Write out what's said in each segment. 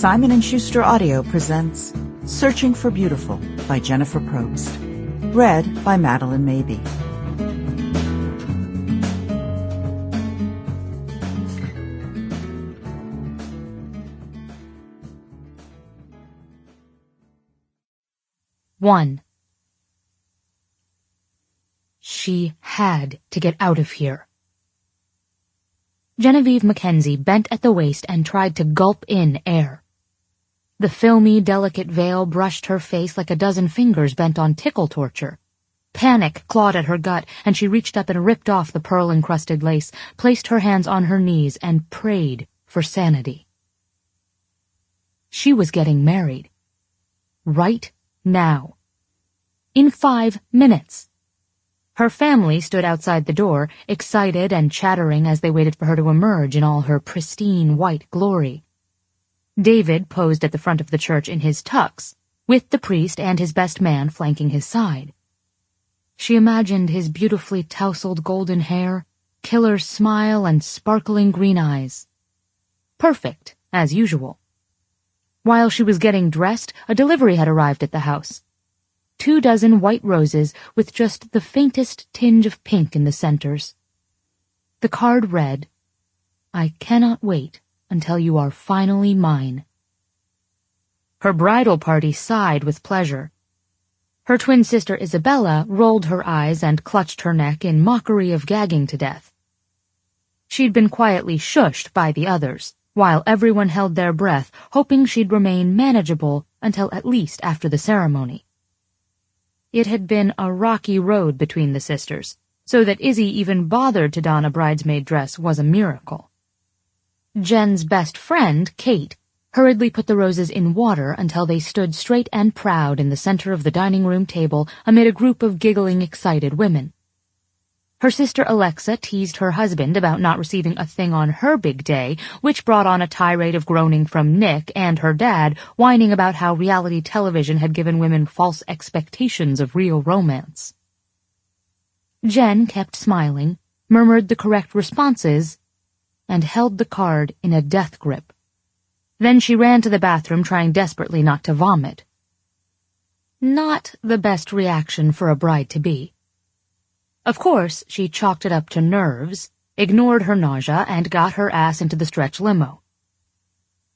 Simon & Schuster Audio presents Searching for Beautiful by Jennifer Probst. Read by Madeleine Maby. One. She had to get out of here. Genevieve MacKenzie bent at the waist and tried to gulp in air. The filmy, delicate veil brushed her face like a dozen fingers bent on tickle torture. Panic clawed at her gut, and she reached up and ripped off the pearl-encrusted lace, placed her hands on her knees, and prayed for sanity. She was getting married. Right now. In 5 minutes. Her family stood outside the door, excited and chattering as they waited for her to emerge in all her pristine white glory. David posed at the front of the church in his tux, with the priest and his best man flanking his side. She imagined his beautifully tousled golden hair, killer smile, and sparkling green eyes. Perfect, as usual. While she was getting dressed, a delivery had arrived at the house. 24 white roses with just the faintest tinge of pink in the centers. The card read, "I cannot wait until you are finally mine." Her bridal party sighed with pleasure. Her twin sister Isabella rolled her eyes and clutched her neck in mockery of gagging to death. She'd been quietly shushed by the others, while everyone held their breath, hoping she'd remain manageable until at least after the ceremony. It had been a rocky road between the sisters, so that Izzy even bothered to don a bridesmaid dress was a miracle. Jen's best friend, Kate, hurriedly put the roses in water until they stood straight and proud in the center of the dining room table amid a group of giggling, excited women. Her sister Alexa teased her husband about not receiving a thing on her big day, which brought on a tirade of groaning from Nick and her dad, whining about how reality television had given women false expectations of real romance. Jen kept smiling, murmured the correct responses, and held the card in a death grip. Then she ran to the bathroom, trying desperately not to vomit. Not the best reaction for a bride-to-be. Of course, she chalked it up to nerves, ignored her nausea, and got her ass into the stretch limo.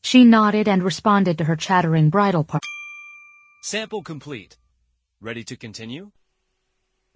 She nodded and responded to her chattering bridal party. Sample complete. Ready to continue?